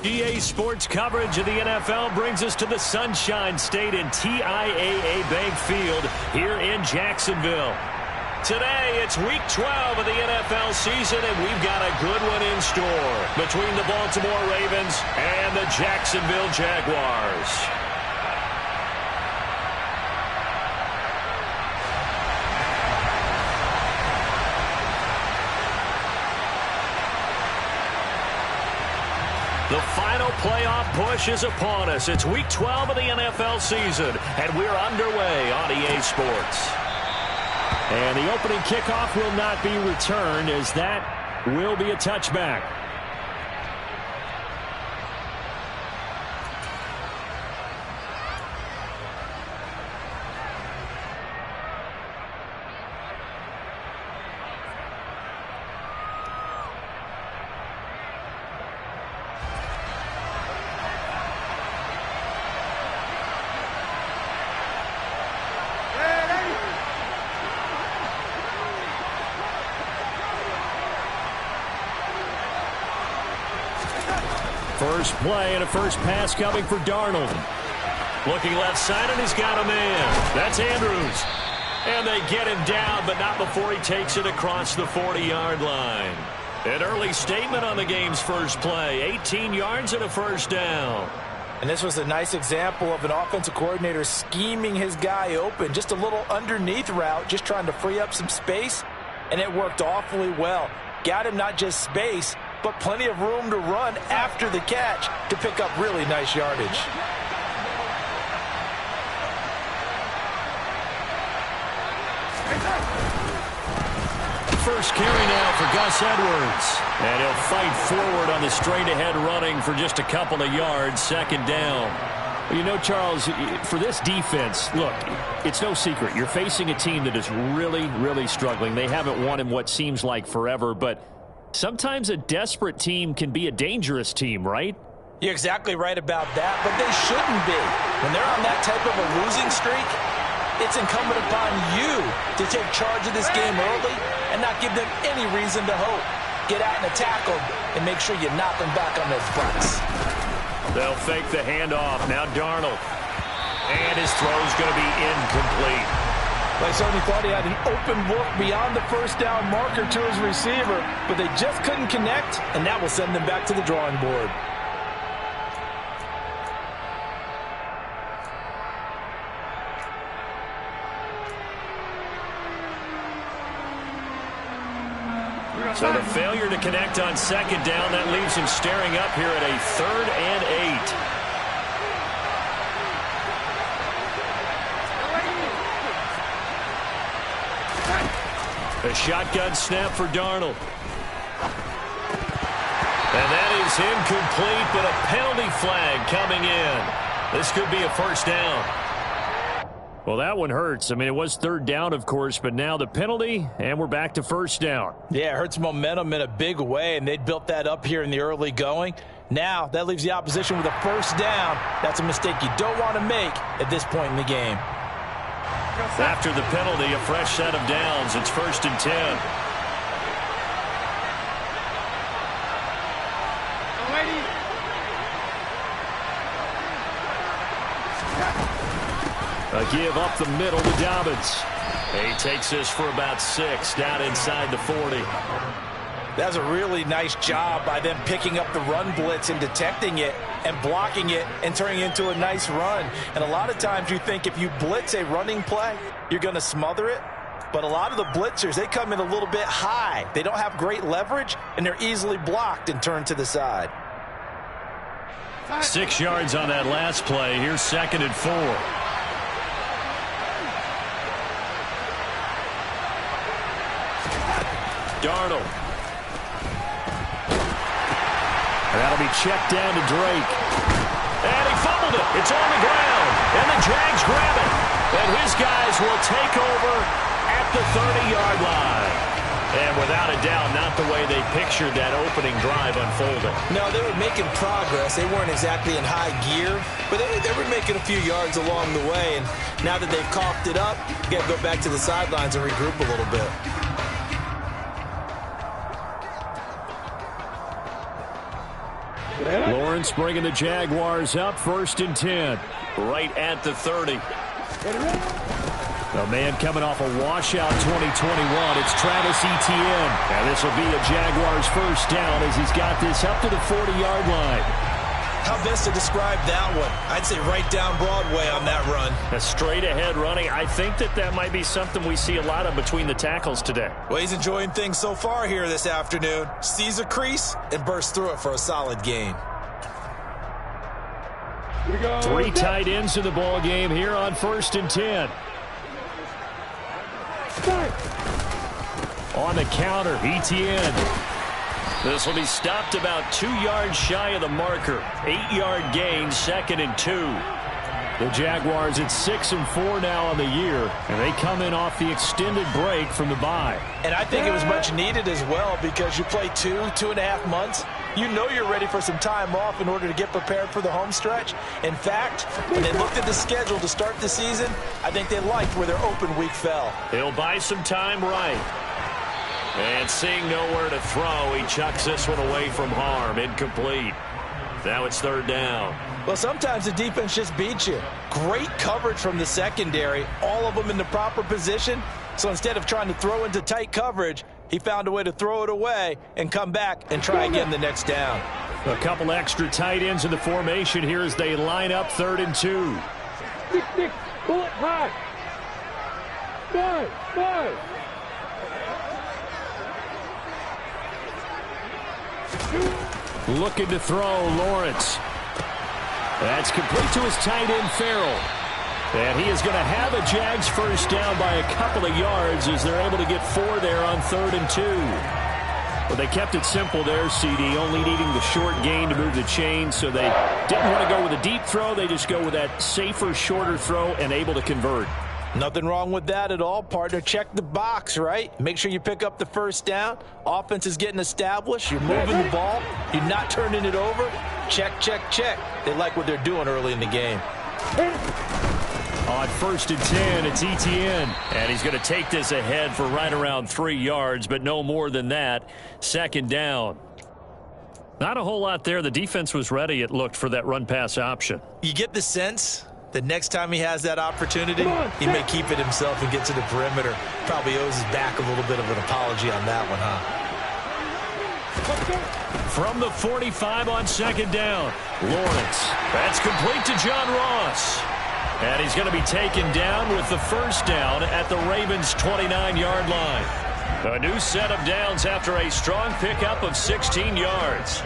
EA Sports coverage of the NFL brings us to the Sunshine State in TIAA Bank Field here in Jacksonville. Today, it's Week 12 of the NFL season, and we've got a good one in store between the Baltimore Ravens and the Jacksonville Jaguars. The final playoff push is upon us. It's Week 12 of the NFL season, and we're underway on EA Sports. And the opening kickoff will not be returned, as that will be a touchback. First play and a first pass coming for Darnold. Looking left side, and he's got a man. That's Andrews. And they get him down, but not before he takes it across the 40-yard line. An early statement on the game's first play. 18 yards and a first down. And this was a nice example of an offensive coordinator scheming his guy open. Just a little underneath route, just trying to free up some space. And it worked awfully well. Got him not just space, but plenty of room to run after the catch to pick up really nice yardage. First carry now for Gus Edwards. And he'll fight forward on the straight-ahead running for just a couple of yards, second down. You know, Charles, for this defense, look, it's no secret. You're facing a team that is really, really struggling. They haven't won in what seems like forever, but sometimes a desperate team can be a dangerous team, right? You're exactly right about that, but they shouldn't be. When they're on that type of a losing streak, it's incumbent upon you to take charge of this game early and not give them any reason to hope. Get out and attack them and make sure you knock them back on their butts. They'll fake the handoff. Now Darnold. And his throw's going to be incomplete. I certainly thought he had an open look beyond the first down marker to his receiver, but they just couldn't connect, and that will send them back to the drawing board. So the failure to connect on second down, that leaves him staring up here at a 3rd and 8. A shotgun snap for Darnold. And that is incomplete, but a penalty flag coming in. This could be a first down. Well, that one hurts. I mean, it was 3rd down, of course, but now the penalty, and we're back to first down. Yeah, it hurts momentum in a big way, and they built that up here in the early going. Now, that leaves the opposition with a first down. That's a mistake you don't want to make at this point in the game. After the penalty, a fresh set of downs. It's 1st and 10. A give up the middle to Dobbins. He takes this for about 6 down inside the 40. That's a really nice job by them picking up the run blitz and detecting it and blocking it and turning it into a nice run. And a lot of times you think if you blitz a running play, you're going to smother it. But a lot of the blitzers, they come in a little bit high. They don't have great leverage, and they're easily blocked and turned to the side. 6 yards on that last play. Here's 2nd and 4. Darnold. That'll be checked down to Drake. And he fumbled it. It's on the ground. And the Jags grab it. And his guys will take over at the 30-yard line. And without a doubt, not the way they pictured that opening drive unfolding. No, they were making progress. They weren't exactly in high gear, but they were making a few yards along the way. And now that they've coughed it up, you got to go back to the sidelines and regroup a little bit. Lawrence bringing the Jaguars up 1st and 10. Right at the 30. A man coming off a washout 2021. It's Travis Etienne. And this will be a Jaguars first down as he's got this up to the 40-yard line. How best to describe that one? I'd say right down Broadway on that run. A straight-ahead running. I think that might be something we see a lot of between the tackles today. Well, he's enjoying things so far here this afternoon. Sees a crease and bursts through it for a solid gain. 3 tight ends in the ball game here on 1st and 10. On the counter, Etienne. This will be stopped about 2 yards shy of the marker. 8-yard gain, 2nd and 2. The Jaguars at 6-4 now on the year, and they come in off the extended break from the bye. And I think it was much needed as well because you play 2.5 months. You know you're ready for some time off in order to get prepared for the home stretch. In fact, when they looked at the schedule to start the season, I think they liked where their open week fell. He'll buy some time right. And seeing nowhere to throw, he chucks this one away from harm. Incomplete. Now it's 3rd down. Well, sometimes the defense just beats you. Great coverage from the secondary, all of them in the proper position. So instead of trying to throw into tight coverage, he found a way to throw it away and come back and try again the next down. A couple extra tight ends in the formation here as they line up 3rd and 2. 6, bullet, 5. 5. Looking to throw, Lawrence. That's complete to his tight end, Farrell. And he is going to have a Jags first down by a couple of yards as they're able to get 4 there on 3rd and 2. Well, they kept it simple there, CD, only needing the short gain to move the chain, so they didn't want to go with a deep throw. They just go with that safer, shorter throw and able to convert. Nothing wrong with that at all, partner. Check the box, right? Make sure you pick up the first down. Offense is getting established. You're moving the ball. You're not turning it over. Check, check, check. They like what they're doing early in the game. On 1st and 10, it's Etienne. And he's going to take this ahead for right around 3 yards, but no more than that. 2nd down. Not a whole lot there. The defense was ready, it looked, for that run-pass option. You get the sense that next time he has that opportunity, he may keep it himself and get to the perimeter. Probably owes his back a little bit of an apology on that one, huh? From the 45 on 2nd down, Lawrence. That's complete to John Ross. And he's going to be taken down with the first down at the Ravens' 29-yard line. A new set of downs after a strong pickup of 16 yards.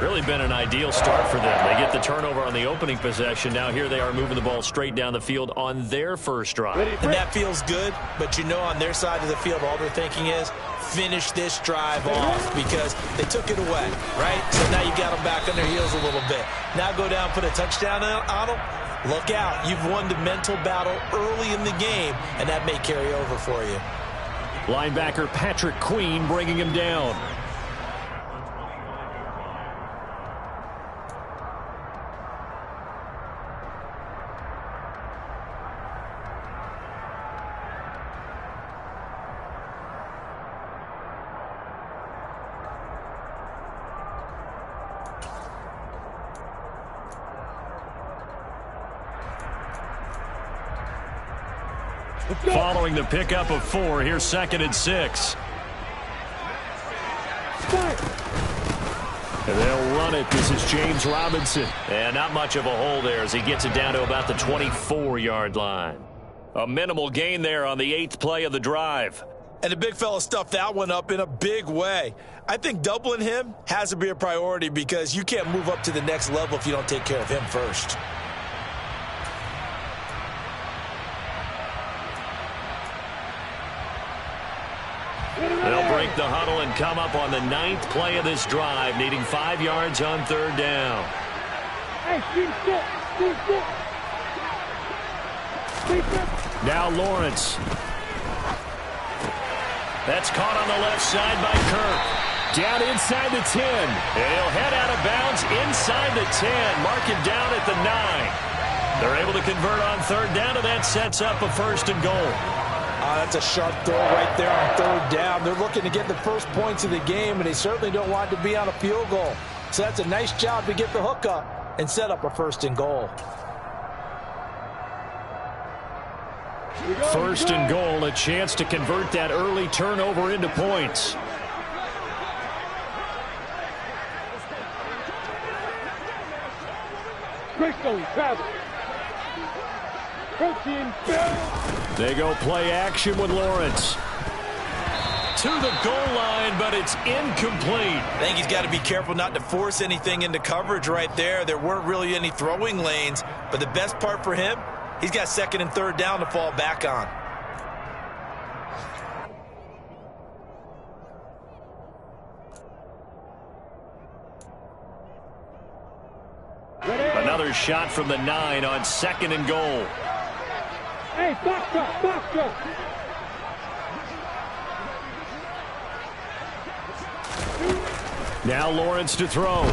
Really been an ideal start for them. They get the turnover on the opening possession. Now here they are moving the ball straight down the field on their first drive. And that feels good, but you know on their side of the field all they're thinking is finish this drive off because they took it away, right? So now you got them back on their heels a little bit. Now go down, put a touchdown on them. Look out. You've won the mental battle early in the game, and that may carry over for you. Linebacker Patrick Queen bringing him down. Following the pickup of 4, here's 2nd and 6. And they'll run it. This is James Robinson. And not much of a hole there as he gets it down to about the 24-yard line. A minimal gain there on the 8th play of the drive. And the big fella stuffed that one up in a big way. I think doubling him has to be a priority because you can't move up to the next level if you don't take care of him first. They'll break the huddle and come up on the 9th play of this drive, needing 5 yards on 3rd down. Now Lawrence. That's caught on the left side by Kirk. Down inside the 10. And he'll head out of bounds inside the 10. Mark him down at the 9. They're able to convert on 3rd down, and that sets up a 1st and goal. That's a sharp throw right there on 3rd down. They're looking to get the first points of the game, and they certainly don't want to be on a field goal. So that's a nice job to get the hook up and set up a 1st and goal. 1st and goal, a chance to convert that early turnover into points. They go play action with Lawrence. To the goal line, but it's incomplete. I think he's got to be careful not to force anything into coverage right there. There weren't really any throwing lanes, but the best part for him, he's got 2nd and 3rd down to fall back on. Another shot from the 9 on 2nd and goal. Hey, box up. Now Lawrence to throw.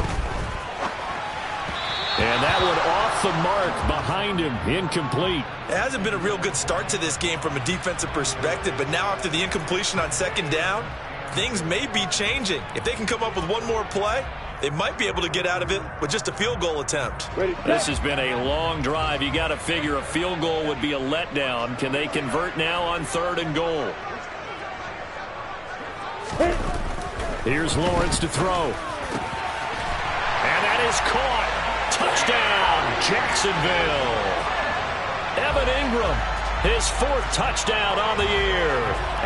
And that one off the mark behind him, incomplete. It hasn't been a real good start to this game from a defensive perspective, but now after the incompletion on 2nd down, things may be changing. If they can come up with one more play, they might be able to get out of it with just a field goal attempt. This has been a long drive. You got to figure a field goal would be a letdown. Can they convert now on 3rd and goal? Here's Lawrence to throw. And that is caught. Touchdown, Jacksonville. Evan Ingram, his 4th touchdown on the year.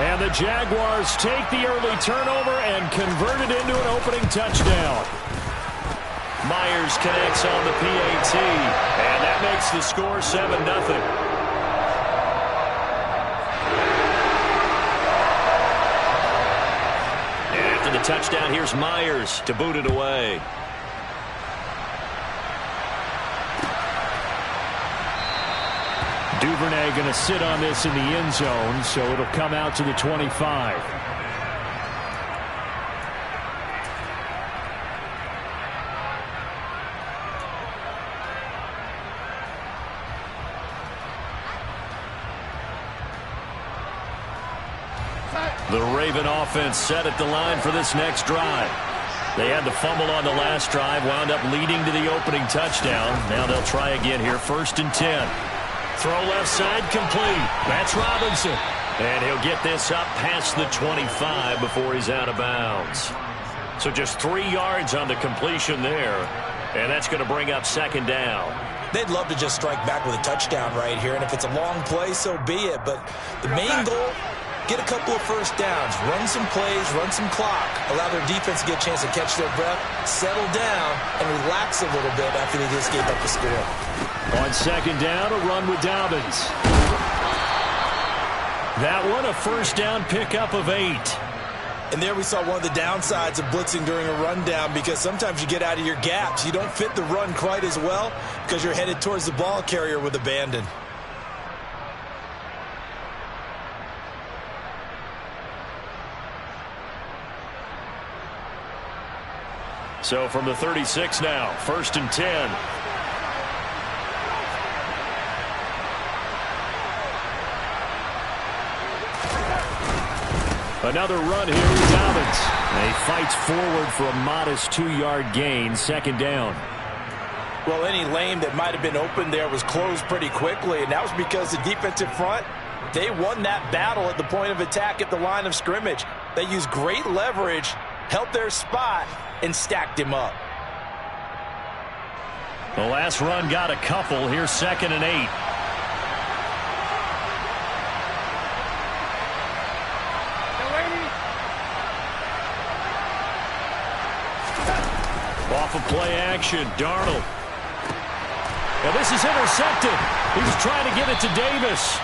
And the Jaguars take the early turnover and convert it into an opening touchdown. Myers connects on the PAT, and that makes the score 7-0. The touchdown, here's Myers to boot it away. Duvernay going to sit on this in the end zone, so it'll come out to the 25. The Raven offense set at the line for this next drive. They had the fumble on the last drive, wound up leading to the opening touchdown. Now they'll try again here, 1st and 10. Throw left side complete. That's Robinson. And he'll get this up past the 25 before he's out of bounds. So just 3 yards on the completion there. And that's going to bring up 2nd down. They'd love to just strike back with a touchdown right here. And if it's a long play, so be it. But the main goal, get a couple of 1st downs, run some plays, run some clock, allow their defense to get a chance to catch their breath, settle down, and relax a little bit after they just gave up the score. On 2nd down, a run with Dobbins. That one, a 1st down pickup of 8. And there we saw one of the downsides of blitzing during a rundown, because sometimes you get out of your gaps. You don't fit the run quite as well because you're headed towards the ball carrier with abandon. So from the 36 now, 1st and 10. Another run here with Dobbins. And he fights forward for a modest 2-yard gain, 2nd down. Well, any lane that might have been open there was closed pretty quickly, and that was because the defensive front, they won that battle at the point of attack at the line of scrimmage. They used great leverage, held their spot, and stacked him up. The last run got a couple. Here's 2nd and 8. Off of play action, Darnold. And this is intercepted. He was trying to get it to Davis.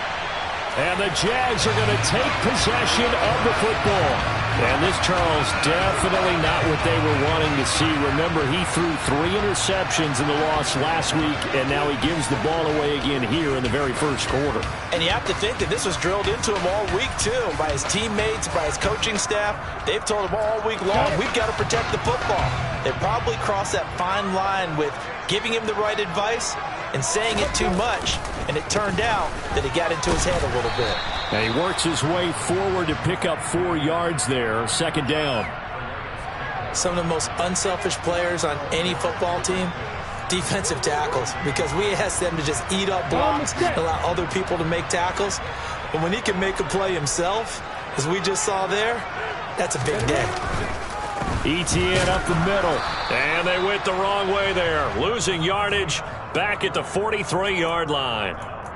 And the Jags are going to take possession of the football. And this, Charles, definitely not what they were wanting to see. Remember, he threw 3 interceptions in the loss last week, and now he gives the ball away again here in the very first quarter. And you have to think that this was drilled into him all week, too, by his teammates, by his coaching staff. They've told him all week long, we've got to protect the football. They probably crossed that fine line with giving him the right advice and saying it too much, and it turned out that it got into his head a little bit. And he works his way forward to pick up 4 yards there, 2nd down. some of the most unselfish players on any football team? Defensive tackles, because we ask them to just eat up blocks, allow other people to make tackles. But when he can make a play himself, as we just saw there, that's a big day. ETN up the middle, and they went the wrong way there, losing yardage back at the 43-yard line.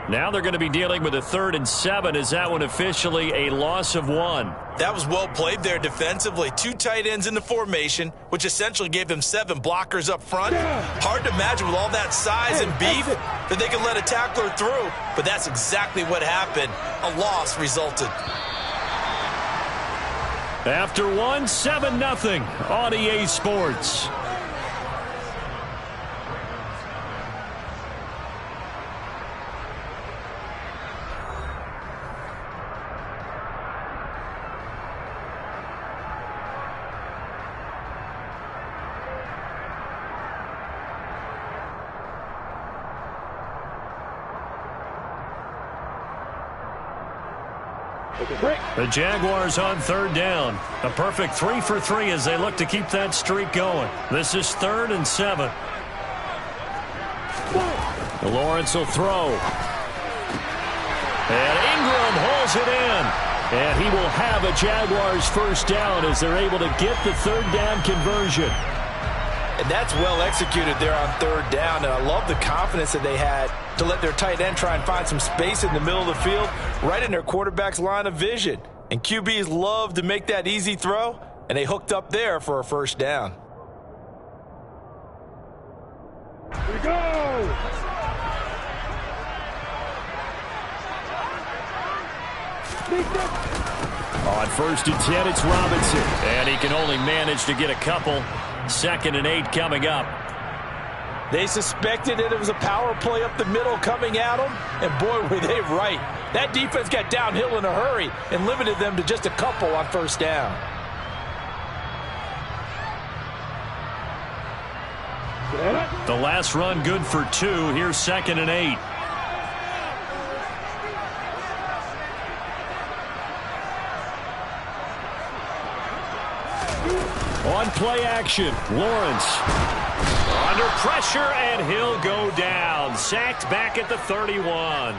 Now they're going to be dealing with a 3rd and 7. Is that one officially a loss of 1? That was well played there defensively. 2 tight ends in the formation, which essentially gave them 7 blockers up front. Hard to imagine with all that size and beef that they could let a tackler through, but that's exactly what happened. A loss resulted. After 1, 7-0 on EA Sports. The Jaguars on 3rd down. A perfect 3 for 3 as they look to keep that streak going. This is 3rd and 7. Lawrence will throw. And Ingram hauls it in. And he will have a Jaguars first down as they're able to get the 3rd down conversion. And that's well executed there on 3rd down. And I love the confidence that they had to let their tight end try and find some space in the middle of the field, right in their quarterback's line of vision. And QBs love to make that easy throw, and they hooked up there for a first down. Here we go! On 1st and 10, it's Robinson. And he can only manage to get a couple. 2nd and 8 coming up. They suspected it was a power play up the middle coming at them, and boy, were they right. That defense got downhill in a hurry and limited them to just a couple on 1st down. The last run good for 2. Here's 2nd and 8. On play action, Lawrence. Under pressure, and he'll go down. Sacked back at the 31.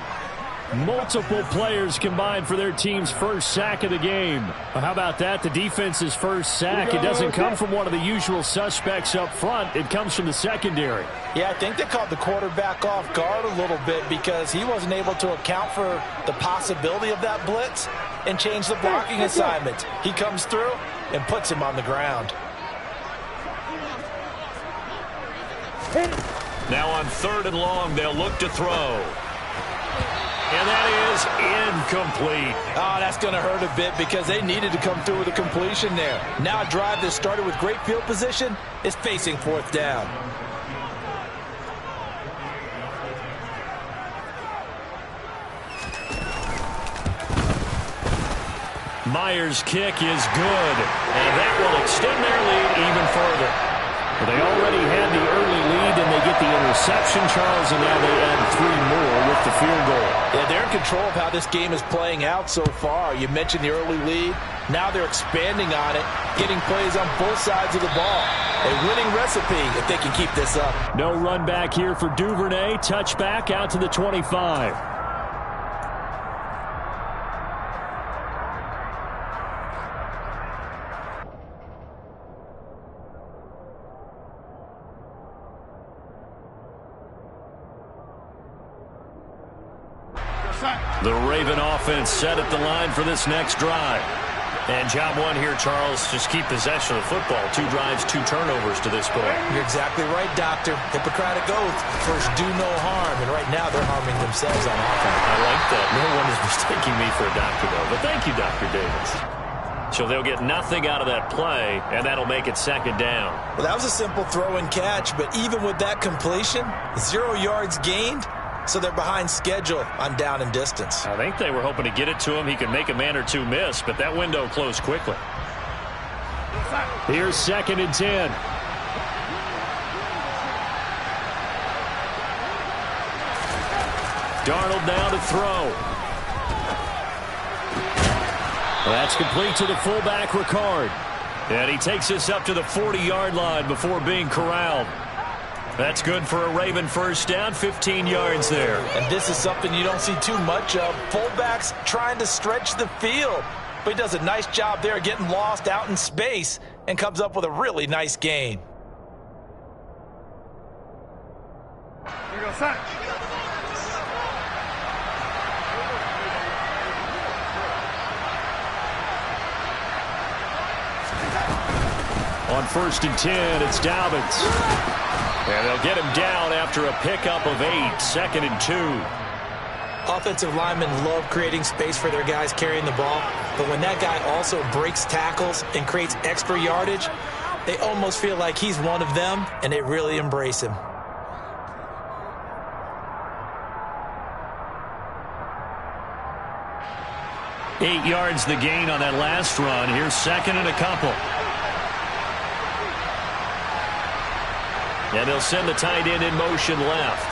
Multiple players combined for their team's first sack of the game. How about that? The defense's first sack. It doesn't come from one of the usual suspects up front. It comes from the secondary. Yeah, I think they caught the quarterback off guard a little bit because he wasn't able to account for the possibility of that blitz and change the blocking assignment. He comes through and puts him on the ground. Now on 3rd and long, they'll look to throw. And that is incomplete. Oh, that's going to hurt a bit because they needed to come through with a completion there. Now a drive that started with great field position is facing 4th down. Myers' kick is good, and that will extend their lead even further. Well, they already had the early lead, and they get the interception, Charles, and now they add 3 more with the field goal. Yeah, they're in control of how this game is playing out so far. You mentioned the early lead. Now they're expanding on it, getting plays on both sides of the ball. A winning recipe if they can keep this up. No run back here for Duvernay. Touchback out to the 25. The Raven offense set at the line for this next drive. And job 1 here, Charles, just keep possession of the football. 2 drives, 2 turnovers to this point. You're exactly right, Doctor. Hippocratic oath, first do no harm. And right now they're harming themselves on offense. I like that. No one is mistaking me for a doctor, though. But thank you, Dr. Davis. So they'll get nothing out of that play, and that'll make it 2nd down. Well, that was a simple throw and catch, but even with that completion, 0 yards gained. So they're behind schedule on down and distance. I think they were hoping to get it to him. He could make a man or 2 miss, but that window closed quickly. Here's 2nd and 10. Darnold now to throw. That's complete to the fullback, Ricard. And he takes us up to the 40-yard line before being corralled. That's good for a Raven first down, 15 yards there. And this is something you don't see too much of. Fullbacks trying to stretch the field. But he does a nice job there getting lost out in space and comes up with a really nice gain. Here goes Sack. On 1st and 10, it's Dobbins. And they'll get him down after a pickup of 8, 2nd and 2. Offensive linemen love creating space for their guys carrying the ball, but when that guy also breaks tackles and creates extra yardage, they almost feel like he's one of them, and they really embrace him. Eight yards the gain on that last run. Here's 2nd and a couple. And they'll send the tight end in motion left.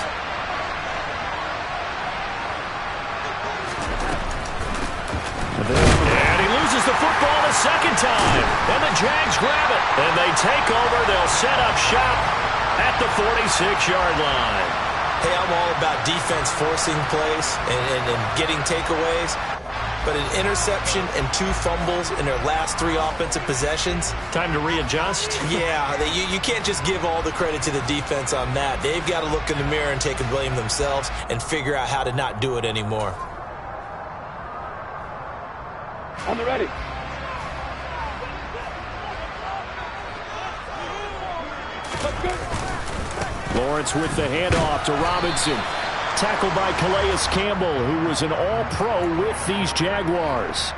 And he loses the football a second time. And the Jags grab it. And they take over. They'll set up shop at the 46-yard line. Hey, I'm all about defense forcing plays and getting takeaways. But an interception and 2 fumbles in their last 3 offensive possessions. Time to readjust? Yeah, you can't just give all the credit to the defense on that. They've got to look in the mirror and take the blame themselves and figure out how to not do it anymore. On the ready. Let's go. Lawrence with the handoff to Robinson. Tackled by Calais Campbell, who was an all-pro with these Jaguars.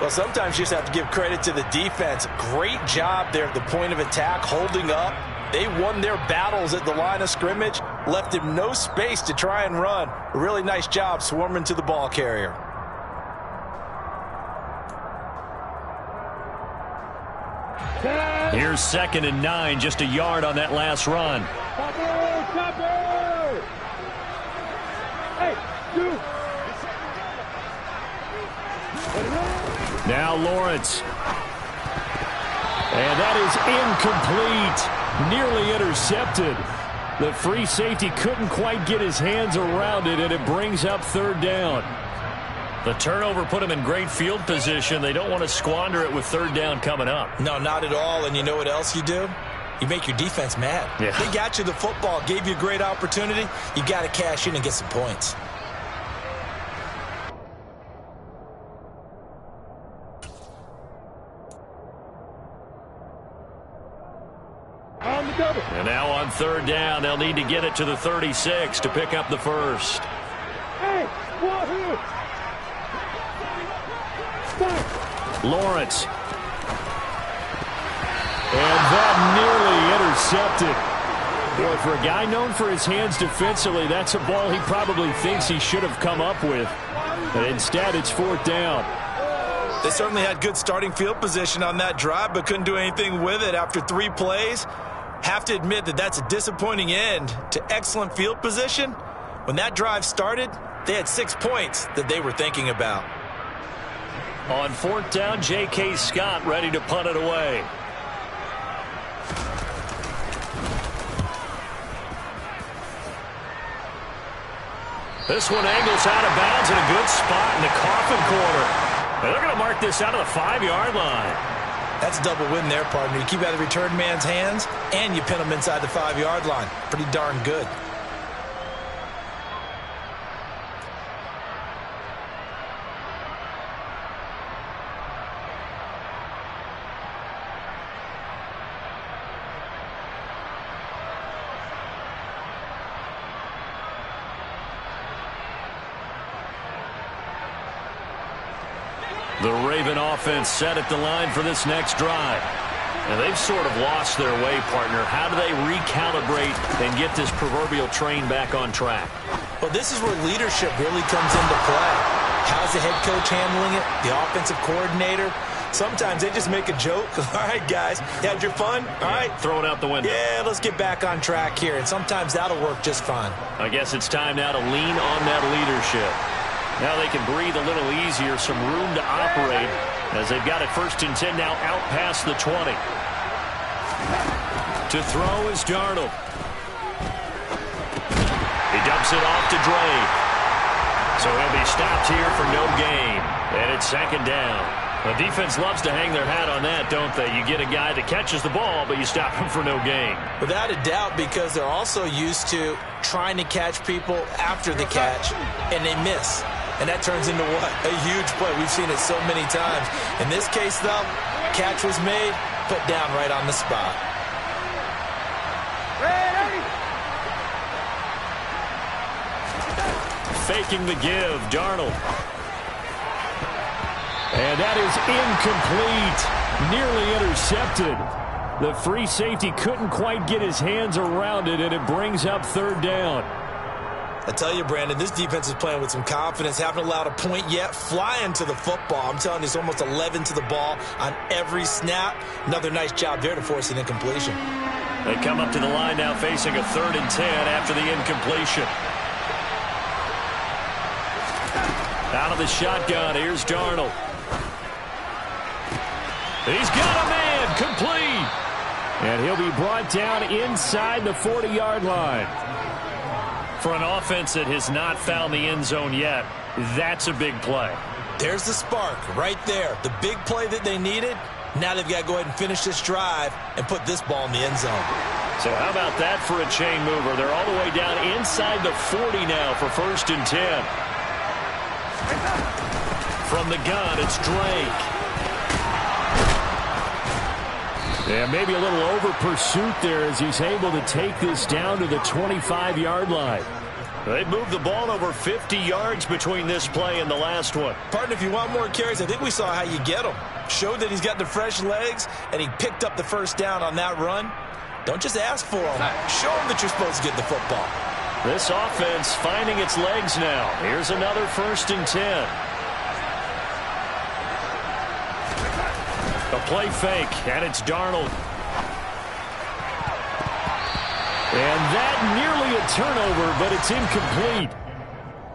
Well, sometimes you just have to give credit to the defense. Great job there at the point of attack, holding up. They won their battles at the line of scrimmage, left him no space to try and run. A really nice job swarming to the ball carrier. Here's 2nd and 9, just a yard on that last run. Now Lawrence. And that is incomplete. Nearly intercepted. The free safety couldn't quite get his hands around it, and it brings up 3rd down. The turnover put him in great field position. They don't want to squander it with 3rd down coming up. No, not at all. And you know what else you do? You make your defense mad. Yeah. They got you the football, gave you a great opportunity. You got to cash in and get some points. And now on 3rd down, they'll need to get it to the 36 to pick up the first. Lawrence. And that nearly intercepted. Boy, for a guy known for his hands defensively, that's a ball he probably thinks he should have come up with. But instead, it's 4th down. They certainly had good starting field position on that drive, but couldn't do anything with it after 3 plays. Have to admit that that's a disappointing end to excellent field position. When that drive started, they had 6 points that they were thinking about. On 4th down, J.K. Scott ready to punt it away. This one angles out of bounds in a good spot in the coffin corner. And they're going to mark this out of the 5-yard line. That's a double win there, partner. You keep out of the return man's hands, and you pin him inside the 5-yard line. Pretty darn good. The Raven offense set at the line for this next drive. And they've sort of lost their way, partner. How do they recalibrate and get this proverbial train back on track? Well, this is where leadership really comes into play. How's the head coach handling it? The offensive coordinator? Sometimes they just make a joke. All right, guys, you had your fun? All right. Throw it out the window. Yeah, let's get back on track here. And sometimes that'll work just fine. I guess it's time now to lean on that leadership. Now they can breathe a little easier, some room to operate as they've got it 1st and 10 now out past the 20. To throw is Darnold. He dumps it off to Drake. So he'll be stopped here for no gain. And it's 2nd down. The defense loves to hang their hat on that, don't they? You get a guy that catches the ball, but you stop him for no gain. Without a doubt, because they're also used to trying to catch people after the catch, and they miss. And that turns into what? A huge play. We've seen it so many times. In this case, though, catch was made, put down right on the spot. Faking the give, Darnold. And that is incomplete. Nearly intercepted. The free safety couldn't quite get his hands around it, and it brings up 3rd down. I tell you, Brandon, this defense is playing with some confidence. Haven't allowed a point yet. Flying to the football. I'm telling you, it's almost 11 to the ball on every snap. Another nice job there to force an incompletion. They come up to the line now facing a 3rd and 10 after the incompletion. Out of the shotgun, here's Darnold. He's got a man, complete. And he'll be brought down inside the 40-yard line. For an offense that has not found the end zone yet, that's a big play. There's the spark right there. The big play that they needed. Now they've got to go ahead and finish this drive and put this ball in the end zone. So how about that for a chain mover? They're all the way down inside the 40 now for 1st and 10. From the gun, it's Drake. Yeah, maybe a little over pursuit there as he's able to take this down to the 25-yard line. They've moved the ball over 50 yards between this play and the last one. Partner, if you want more carries, I think we saw how you get him. Showed that he's got the fresh legs, and he picked up the 1st down on that run. Don't just ask for him. Show him that you're supposed to get the football. This offense finding its legs now. Here's another 1st and 10. A play fake, and it's Darnold. And that nearly a turnover, but it's incomplete.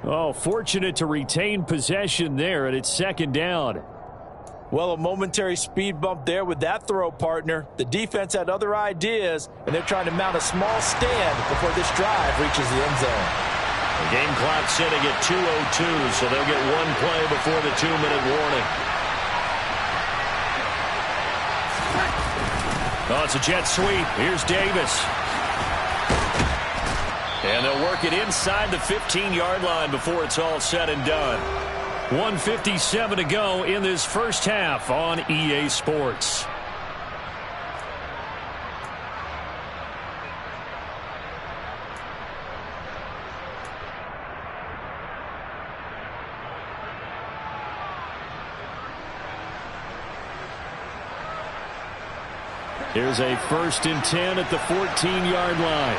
Oh, fortunate to retain possession there, and it's 2nd down. Well, a momentary speed bump there with that throw, partner. The defense had other ideas, and they're trying to mount a small stand before this drive reaches the end zone. The game clock sitting at 2:02, so they'll get one play before the 2-minute warning. Oh, it's a jet sweep. Here's Davis. And they'll work it inside the 15-yard line before it's all said and done. 1:57 to go in this first half on EA Sports. Here's a 1st and 10 at the 14-yard line.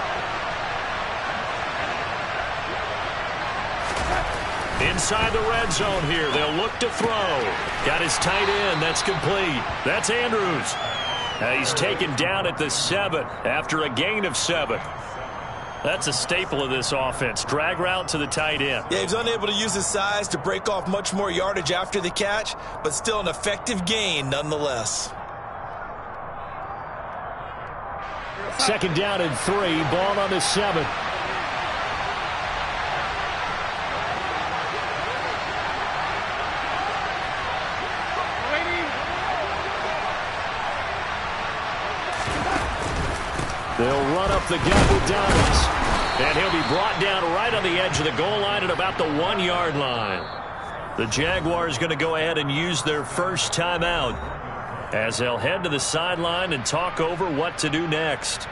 Inside the red zone here. They'll look to throw. Got his tight end. That's complete. That's Andrews. He's taken down at the 7 after a gain of 7. That's a staple of this offense. Drag route to the tight end. Yeah, he's unable to use his size to break off much more yardage after the catch, but still an effective gain nonetheless. 2nd down and 3. Ball on the 7. They'll run up the gut with Dobbins. And he'll be brought down right on the edge of the goal line at about the 1-yard line. The Jaguars going to go ahead and use their first timeout as they'll head to the sideline and talk over what to do next.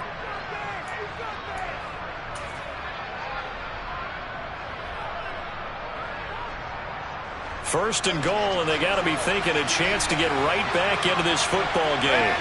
First and goal, and they got to be thinking a chance to get right back into this football game.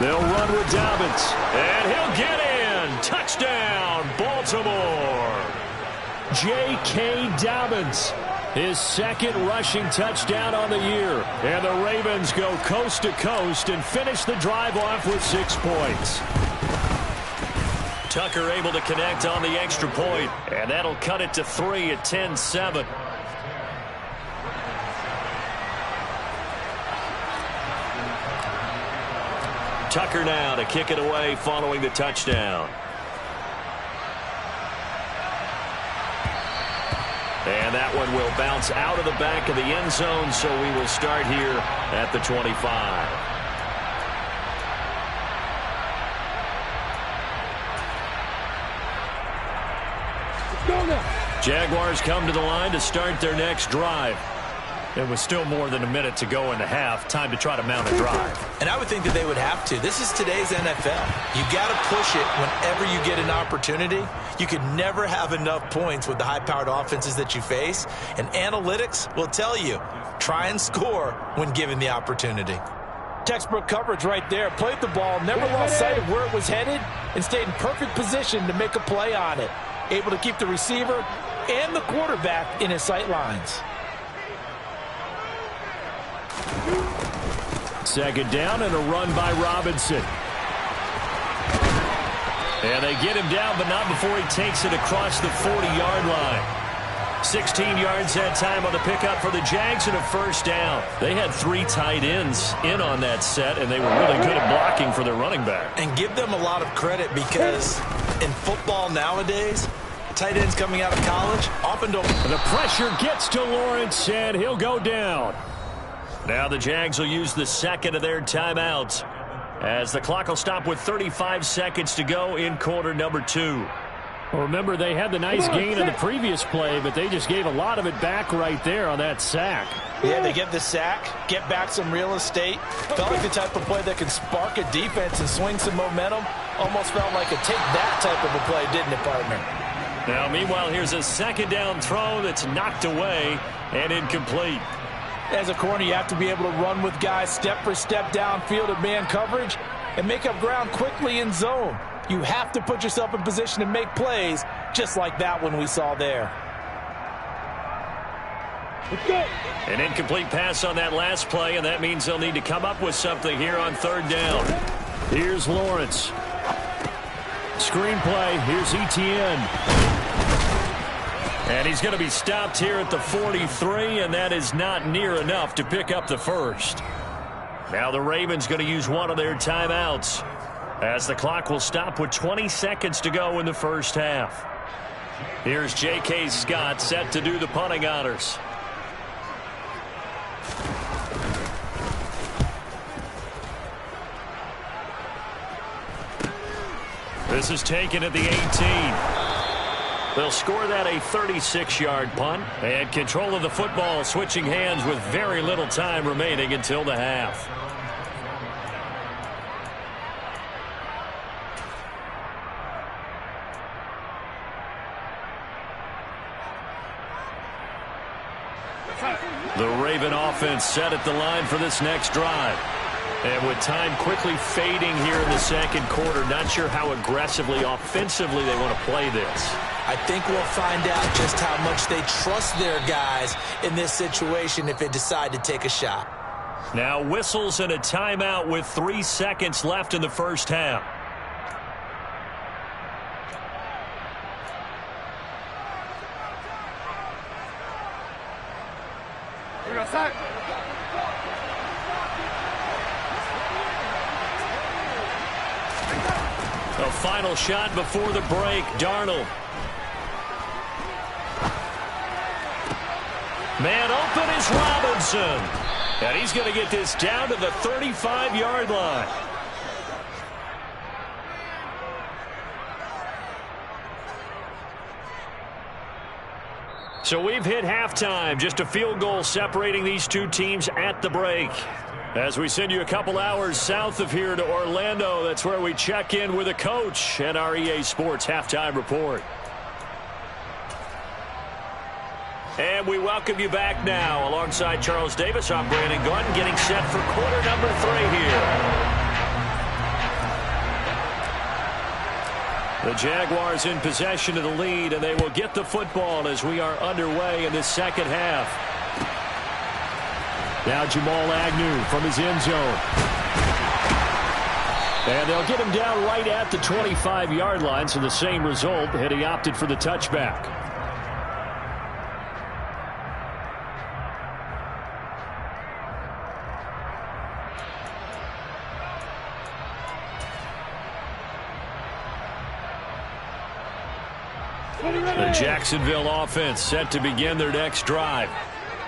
They'll run with Dobbins, and he'll get in. Touchdown, Baltimore. J.K. Dobbins His second rushing touchdown on the year. And the Ravens go coast to coast and finish the drive off with 6 points. Tucker able to connect on the extra point, and that'll cut it to 3 at 10-7. Tucker now to kick it away following the touchdown. And that one will bounce out of the back of the end zone, so we will start here at the 25. Jaguars come to the line to start their next drive. It was still more than a minute to go in the half. Time to try to mount a drive. And I would think that they would have to. This is today's NFL. You got to push it whenever you get an opportunity. You can never have enough points with the high-powered offenses that you face. And analytics will tell you, try and score when given the opportunity. Textbook coverage right there. Played the ball, never lost sight of where it was headed, and stayed in perfect position to make a play on it. Able to keep the receiver and the quarterback in his sight lines. Second down and a run by Robinson. And they get him down, but not before he takes it across the 40-yard line. 16 yards that time on the pickup for the Jags and a first down. They had 3 tight ends in on that set, and they were really good at blocking for their running back. And give them a lot of credit because in football nowadays, tight ends coming out of college often don't. The pressure gets to Lawrence, and he'll go down. Now the Jags will use the second of their timeouts as the clock will stop with 35 seconds to go in quarter number 2. Well, remember, they had the nice gain on the previous play, but they just gave a lot of it back right there on that sack. Yeah, they get the sack, get back some real estate. Felt like the type of play that can spark a defense and swing some momentum. Almost felt like a take-that type of a play, didn't it, partner? Now, meanwhile, here's a second down throw that's knocked away and incomplete. As a corner, you have to be able to run with guys step for step downfield at man coverage and make up ground quickly in zone. You have to put yourself in position to make plays just like that one we saw there. An incomplete pass on that last play, and that means they'll need to come up with something here on third down. Here's Lawrence. Screen play. Here's Etienne. And he's going to be stopped here at the 43, and that is not near enough to pick up the first. Now the Ravens going to use one of their timeouts as the clock will stop with 20 seconds to go in the first half. Here's J.K. Scott set to do the punting honors. This is taken at the 18. They'll score that a 36-yard punt. And control of the football switching hands with very little time remaining until the half. The Raven offense set at the line for this next drive. And with time quickly fading here in the second quarter, not sure how aggressively, offensively they want to play this. I think we'll find out just how much they trust their guys in this situation if they decide to take a shot. Now whistles and a timeout with 3 seconds left in the first half. A final shot before the break. Darnold. Man open is Robinson. And he's going to get this down to the 35-yard line. So we've hit halftime. Just a field goal separating these two teams at the break. As we send you a couple hours south of here to Orlando, that's where we check in with a coach and our EA Sports Halftime Report. And we welcome you back now. Alongside Charles Davis, I'm Brandon Gunn, getting set for quarter number 3 here. The Jaguars in possession of the lead, and they will get the football as we are underway in the second half. Now Jamal Agnew from his end zone. And they'll get him down right at the 25-yard line, so the same result, and he opted for the touchback. The Jacksonville offense set to begin their next drive.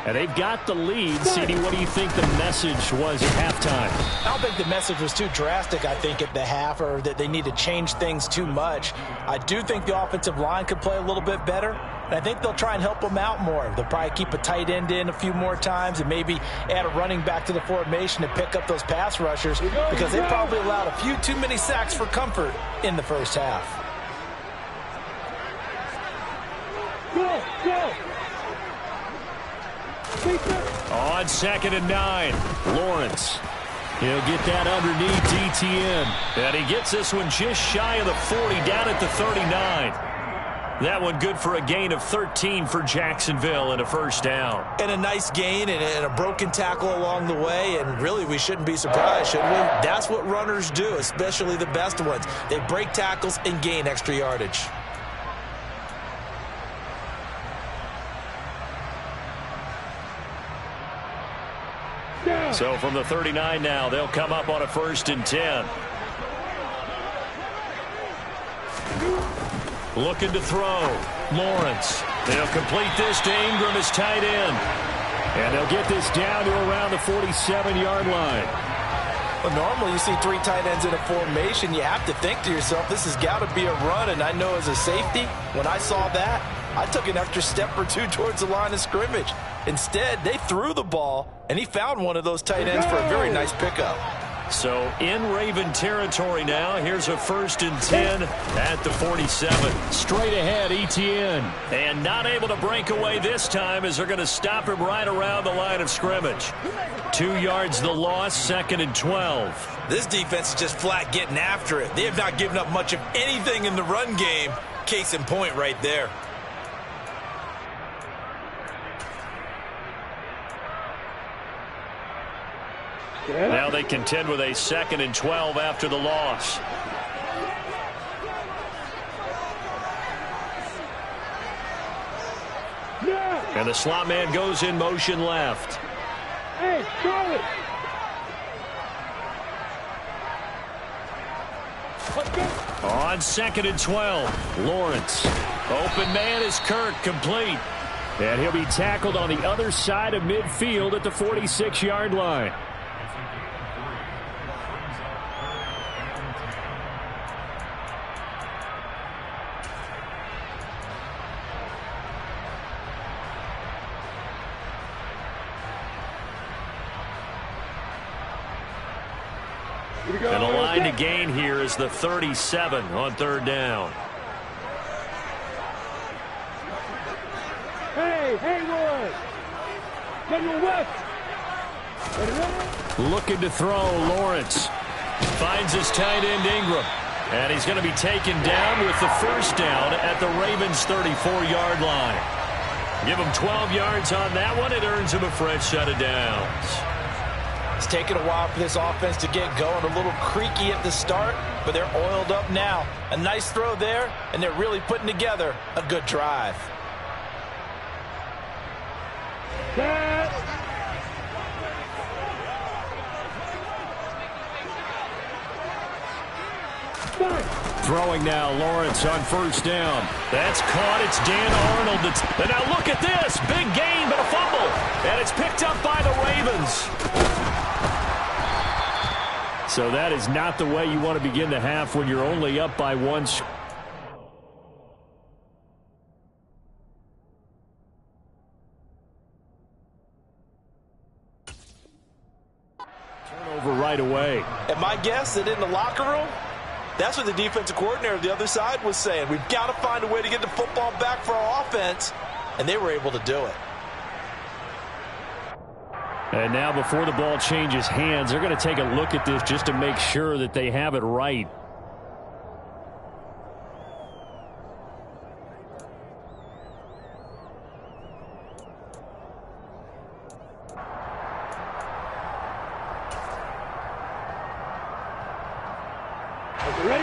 And they've got the lead. CD, what do you think the message was at halftime? I don't think the message was too drastic, I think, at the half, or that they need to change things too much. I do think the offensive line could play a little bit better, and I think they'll try and help them out more. They'll probably keep a tight end in a few more times and maybe add a running back to the formation to pick up those pass rushers, because they probably allowed a few too many sacks for comfort in the first half. Go, go. On 2nd and 9, Lawrence. He'll get that underneath ETN. And he gets this one just shy of the 40, down at the 39. That one good for a gain of 13 for Jacksonville and a first down. And a nice gain and a broken tackle along the way. And really, we shouldn't be surprised, should we? That's what runners do, especially the best ones. They break tackles and gain extra yardage. So from the 39 now, they'll come up on a 1st and 10. Looking to throw. Lawrence. They'll complete this to Ingram, his tight end. And they'll get this down to around the 47-yard line. Well, normally you see 3 tight ends in a formation. You have to think to yourself, this has got to be a run. And I know as a safety, when I saw that, I took an extra step or two towards the line of scrimmage. Instead, they threw the ball, and he found one of those tight ends for a very nice pickup. So in Raven territory now. Here's a 1st and 10 at the 47. Straight ahead, ETN. And not able to break away this time as they're going to stop him right around the line of scrimmage. 2 yards the loss, 2nd and 12. This defense is just flat getting after it. They have not given up much of anything in the run game. Case in point right there. Now they contend with a 2nd and 12 after the loss. And the slot man goes in motion left. Hey, throw it. On 2nd and 12, Lawrence. Open man is Kirk, complete. And he'll be tackled on the other side of midfield at the 46-yard line. And the line to gain here is the 37 on 3rd down. Hey, Haywood! General West! Looking to throw, Lawrence. Finds his tight end, Ingram. And he's going to be taken down with the first down at the Ravens' 34-yard line. Give him 12 yards on that one. It earns him a fresh set of downs. It's taken a while for this offense to get going. A little creaky at the start, but they're oiled up now. A nice throw there, and they're really putting together a good drive. Throwing now, Lawrence on 1st down. That's caught. It's Dan Arnold. And now look at this. Big gain, but a fumble. And it's picked up by the Ravens. So that is not the way you want to begin the half when you're only up by 1. Turnover right away. And my guess that in the locker room, that's what the defensive coordinator of the other side was saying. We've got to find a way to get the football back for our offense. And they were able to do it. And now before the ball changes hands, they're going to take a look at this just to make sure that they have it right.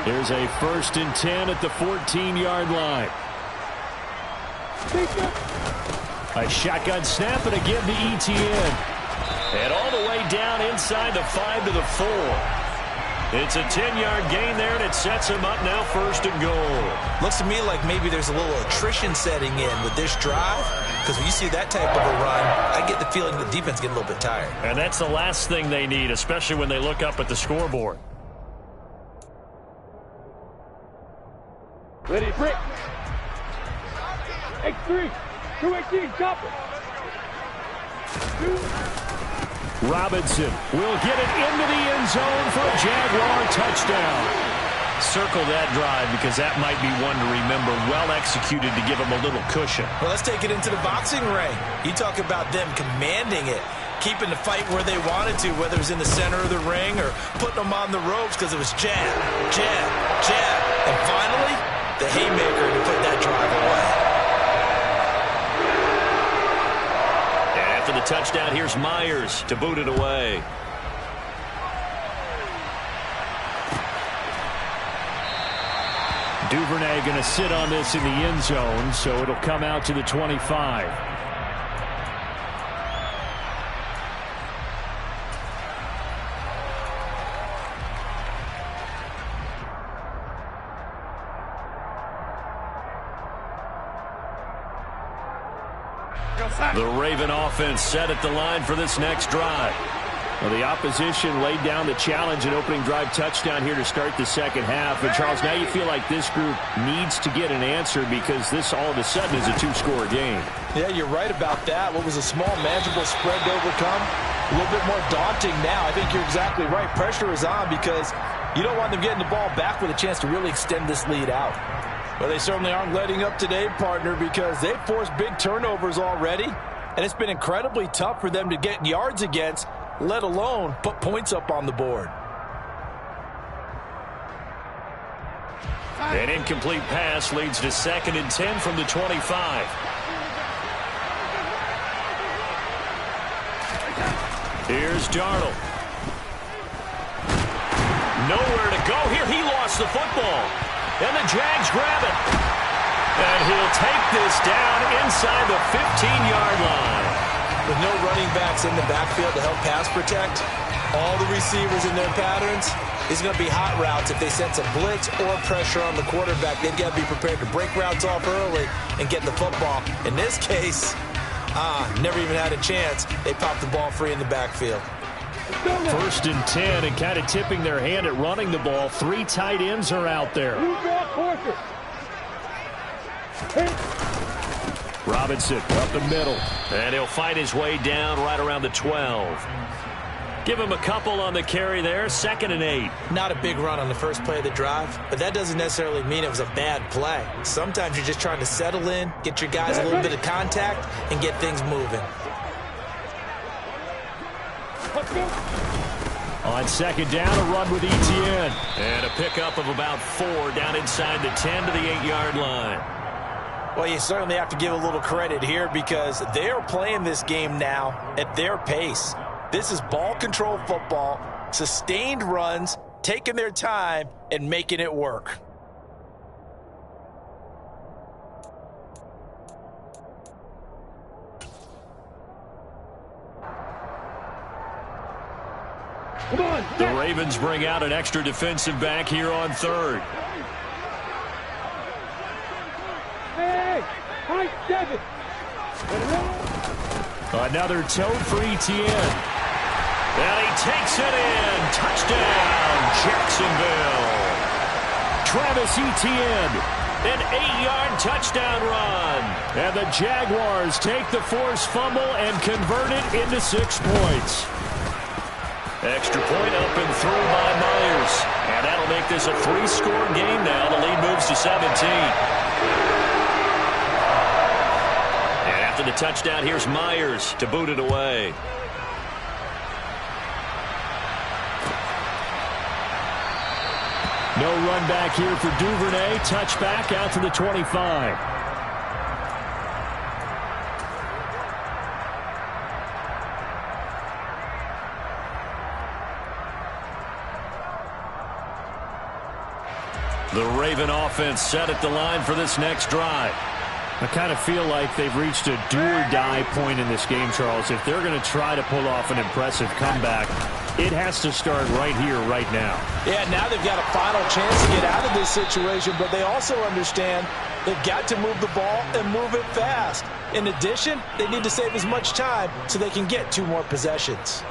There's a 1st and 10 at the 14-yard line. A shotgun snap and a give to Etienne. And all the way down inside the 5 to the 4. It's a 10-yard gain there, and it sets him up now 1st and goal. Looks to me like maybe there's a little attrition setting in with this drive, because when you see that type of a run, I get the feeling the defense get a little bit tired. And that's the last thing they need, especially when they look up at the scoreboard. Ready, brick. X3. 218, chopper. Robinson will get it into the end zone for a Jaguar touchdown. Circle that drive because that might be one to remember. Well executed to give them a little cushion. Well, let's take it into the boxing ring. You talk about them commanding it, keeping the fight where they wanted to, whether it was in the center of the ring or putting them on the ropes because it was jab, jab, jab. And finally, the haymaker to put that drive away. And after the touchdown, here's Myers to boot it away. Duvernay going to sit on this in the end zone, so it'll come out to the 25. The Raven offense set at the line for this next drive. Well, the opposition laid down the challenge and opening drive touchdown here to start the second half. And, Charles, now you feel like this group needs to get an answer because this all of a sudden is a two-score game. Yeah, you're right about that. What was a small, manageable spread to overcome, a little bit more daunting now. I think you're exactly right. Pressure is on because you don't want them getting the ball back with a chance to really extend this lead out. Well, they certainly aren't letting up today, partner, because they've forced big turnovers already, and it's been incredibly tough for them to get yards against, let alone put points up on the board. An incomplete pass leads to 2nd and 10 from the 25. Here's Darnold. Nowhere to go here. He lost the football. And the Jags grab it. And he'll take this down inside the 15-yard line. With no running backs in the backfield to help pass protect, all the receivers in their patterns, it's going to be hot routes. If they sense a blitz or pressure on the quarterback, they've got to be prepared to break routes off early and get the football. In this case, never even had a chance. They popped the ball free in the backfield. 1st and 10, and kind of tipping their hand at running the ball. 3 tight ends are out there. Robinson up the middle, and he'll fight his way down right around the 12. Give him a couple on the carry there. 2nd and 8. Not a big run on the first play of the drive, but that doesn't necessarily mean it was a bad play. Sometimes you're just trying to settle in, get your guys a little bit of contact, and get things moving. On 2nd down, a run with Etienne. And a pickup of about 4 down inside the 10 to the 8-yard line. Well, you certainly have to give a little credit here because they're playing this game now at their pace. This is ball control football, sustained runs, taking their time, and making it work. The Ravens bring out an extra defensive back here on 3rd. Hey, high 7. Another tote for Etienne. And he takes it in. Touchdown, Jacksonville. Travis Etienne, an 8-yard touchdown run. And the Jaguars take the forced fumble and convert it into 6 points. Extra point up and through by Myers. And that'll make this a 3-score game now. The lead moves to 17. And after the touchdown, here's Myers to boot it away. No run back here for Duvernay. Touchback out to the 25. The Raven offense set at the line for this next drive. I kind of feel like they've reached a do-or-die point in this game, Charles. If they're going to try to pull off an impressive comeback, it has to start right here, right now. Yeah, now they've got a final chance to get out of this situation, but they also understand they've got to move the ball and move it fast. In addition, they need to save as much time so they can get 2 more possessions.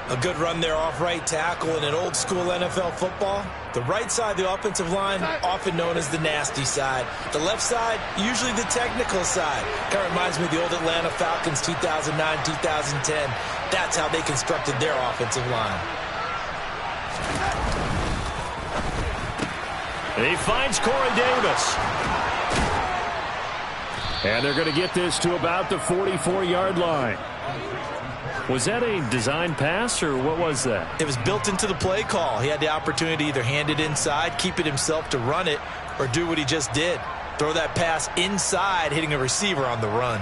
A good run there off right tackle in an old-school NFL football. The right side of the offensive line, often known as the nasty side. The left side, usually the technical side. Kind of reminds me of the old Atlanta Falcons 2009-2010. That's how they constructed their offensive line. He finds Corey Davis. And they're going to get this to about the 44-yard line. Was that a design pass, or what was that? It was built into the play call. He had the opportunity to either hand it inside, keep it himself to run it, or do what he just did. Throw that pass inside, hitting a receiver on the run.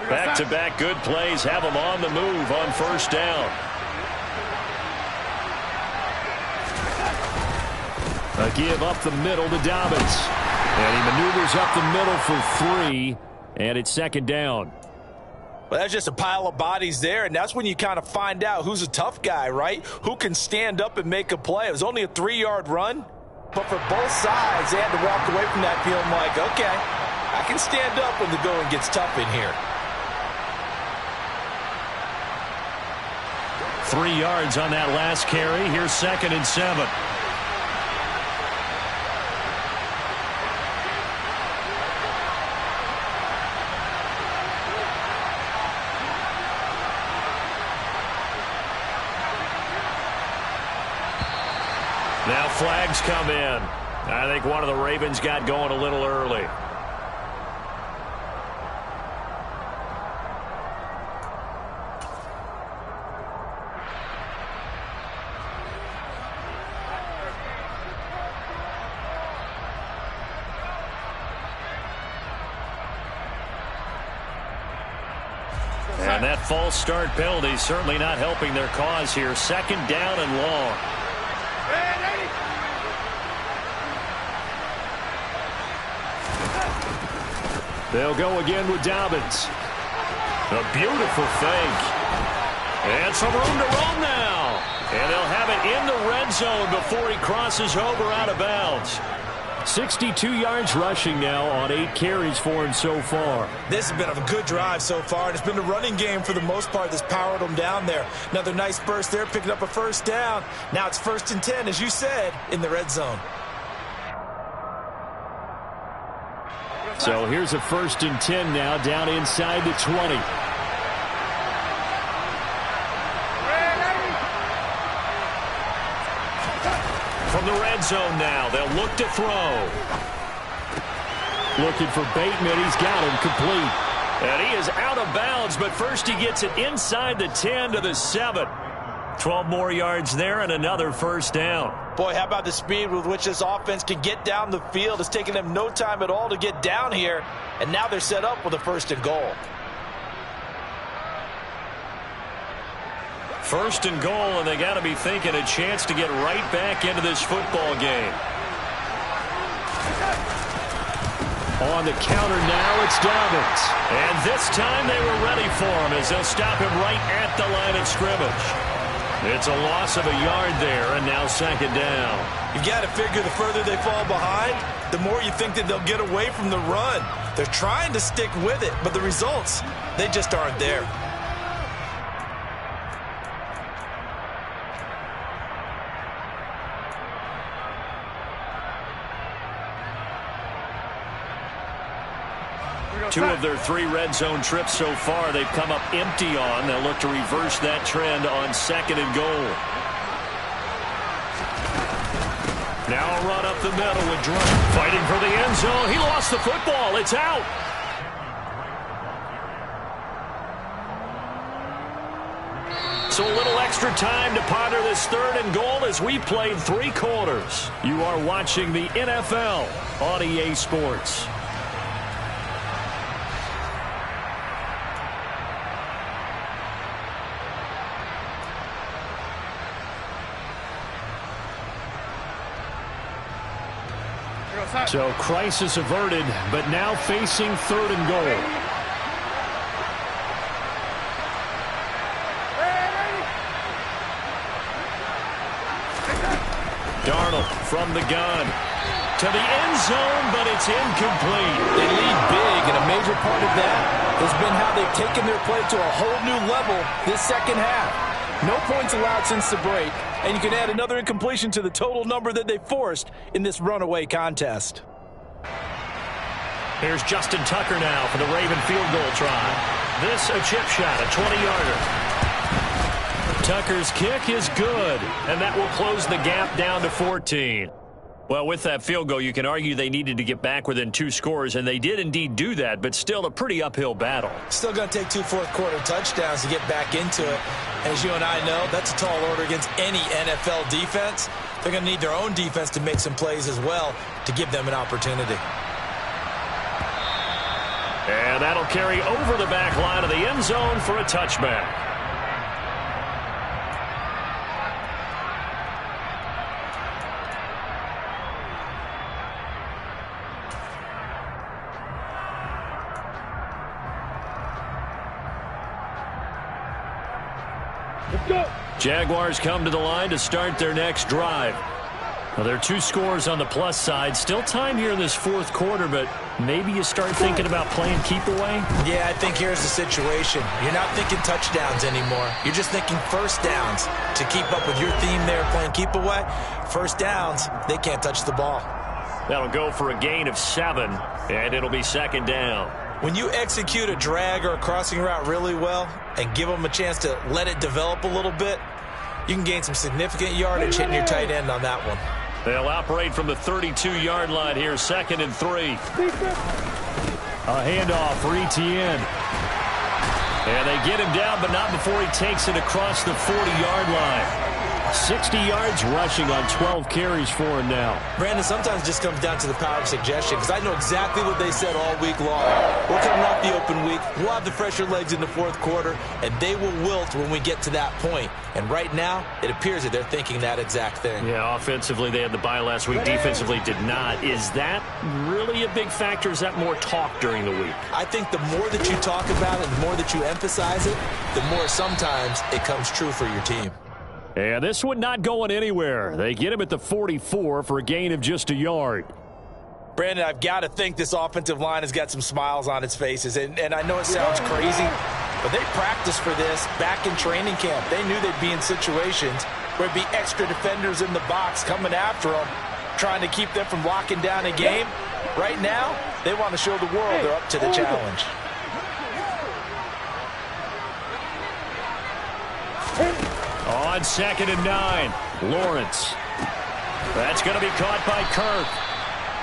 Back-to-back good plays have him on the move on first down. A give up the middle to Dobbins. And he maneuvers up the middle for 3, and it's second down. Well, that's just a pile of bodies there, and that's when you kind of find out who's a tough guy, right? Who can stand up and make a play. It was only a 3-yard run, but for both sides, they had to walk away from that feeling like, okay, I can stand up when the going gets tough in here. 3 yards on that last carry. Here's 2nd and 7. Now flags come in. I think one of the Ravens got going a little early. And that false start penalty certainly not helping their cause here. 2nd down and long. They'll go again with Dobbins. A beautiful fake. And some room to run now. And they'll have it in the red zone before he crosses over out of bounds. 62 yards rushing now on 8 carries for him so far. This has been a good drive so far, and it's been a running game for the most part that's powered them down there. Another nice burst there, picking up a first down. Now it's 1st and 10, as you said, in the red zone. So here's a 1st and 10 now, down inside the 20. From the red zone now, they'll look to throw. Looking for Bateman, he's got him complete. And he is out of bounds, but first he gets it inside the 10 to the 7. 12 more yards there and another first down. Boy, how about the speed with which this offense can get down the field? It's taken them no time at all to get down here, and now they're set up with a 1st and goal. 1st and goal, and they got to be thinking a chance to get right back into this football game. On the counter now, it's Dobbins. And this time they were ready for him as they'll stop him right at the line of scrimmage. It's a loss of a yard there, and now 2nd down. You've got to figure the further they fall behind, the more you think that they'll get away from the run. They're trying to stick with it, but the results, they just aren't there. Two of their 3 red zone trips so far they've come up empty on. They'll look to reverse that trend on 2nd and goal. Now a run up the middle with Drummond fighting for the end zone. He lost the football. It's out. So a little extra time to ponder this 3rd and goal as we played 3 quarters. You are watching the NFL on EA Sports. So crisis averted, but now facing 3rd and goal. Darnold from the gun to the end zone, but it's incomplete. They lead big, and a major part of that has been how they've taken their play to a whole new level this second half. No points allowed since the break, and you can add another incompletion to the total number that they forced in this runaway contest. Here's Justin Tucker now for the Raven field goal try. This a chip shot, a 20-yarder. Tucker's kick is good, and that will close the gap down to 14. Well, with that field goal, you can argue they needed to get back within 2 scores, and they did indeed do that, but still a pretty uphill battle. Still going to take 2 fourth-quarter touchdowns to get back into it. As you and I know, that's a tall order against any NFL defense. They're going to need their own defense to make some plays as well to give them an opportunity. And that'll carry over the back line of the end zone for a touchback. Jaguars come to the line to start their next drive. Well, there are 2 scores on the plus side. Still time here in this 4th quarter, but maybe you start thinking about playing keep away? Yeah, I think here's the situation. You're not thinking touchdowns anymore. You're just thinking first downs. To keep up with your theme there, playing keep away, first downs, they can't touch the ball. That'll go for a gain of 7, and it'll be 2nd down. When you execute a drag or a crossing route really well and give them a chance to let it develop a little bit, you can gain some significant yardage hitting your tight end on that one. They'll operate from the 32-yard line here, 2nd and 3. A handoff for Etienne. And they get him down, but not before he takes it across the 40-yard line. 60 yards rushing on 12 carries for him now. Brandon, sometimes it just comes down to the power of suggestion, because I know exactly what they said all week long. We're coming off the open week. We'll have the fresher legs in the 4th quarter, and they will wilt when we get to that point. And right now, it appears that they're thinking that exact thing. Yeah, offensively, they had the bye last week. Defensively, did not. Is that really a big factor? Is that more talk during the week? I think the more that you talk about it, the more that you emphasize it, the more sometimes it comes true for your team. And this one not going anywhere. They get him at the 44 for a gain of just a yard. Brandon, I've got to think this offensive line has got some smiles on its faces. And I know it sounds crazy, but they practiced for this back in training camp. They knew they'd be in situations where there'd be extra defenders in the box coming after them, trying to keep them from locking down a game. Right now, they want to show the world they're up to the challenge. On 2nd and 9, Lawrence. That's going to be caught by Kirk.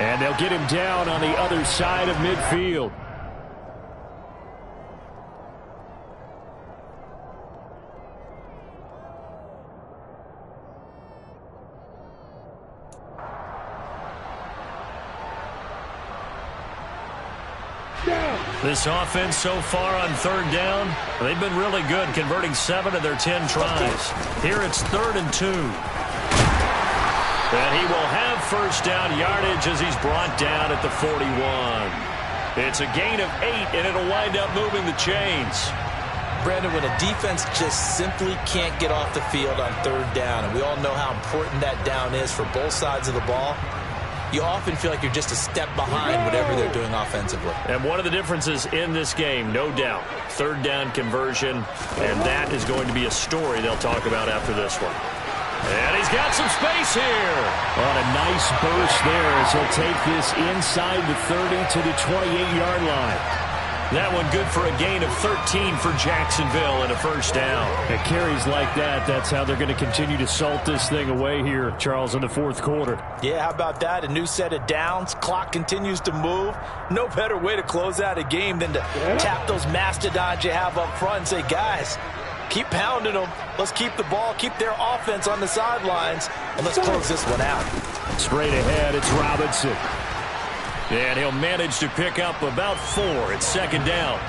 And they'll get him down on the other side of midfield. This offense so far on 3rd down, they've been really good, converting 7 of their 10 tries. Here it's 3rd and 2. And he will have first down yardage as he's brought down at the 41. It's a gain of 8, and it'll wind up moving the chains. Brandon, when a defense just simply can't get off the field on 3rd down, and we all know how important that down is for both sides of the ball, you often feel like you're just a step behind whatever they're doing offensively. And one of the differences in this game, no doubt, 3rd down conversion, and that is going to be a story they'll talk about after this one. And he's got some space here. On a nice burst there as he'll take this inside the 30 to the 28-yard line. That one good for a gain of 13 for Jacksonville and a first down. At carries like that, that's how they're going to continue to salt this thing away here, Charles, in the 4th quarter. Yeah, how about that? A new set of downs. Clock continues to move. No better way to close out a game than to tap those mastodons you have up front and say, guys, keep pounding them. Let's keep the ball, keep their offense on the sidelines, and let's close this one out. Straight ahead, it's Robinson. And he'll manage to pick up about 4 at 2nd down.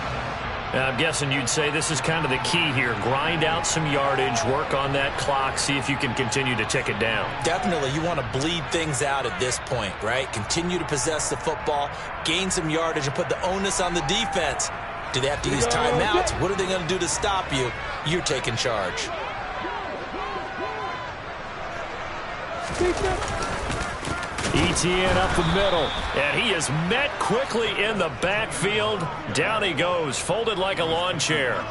I'm guessing you'd say this is kind of the key here. Grind out some yardage, work on that clock, see if you can continue to tick it down. Definitely, you want to bleed things out at this point, right? Continue to possess the football, gain some yardage, and put the onus on the defense. Do they have to use timeouts? What are they going to do to stop you? You're taking charge. Etienne up the middle, and he is met quickly in the backfield. Down he goes, folded like a lawn chair.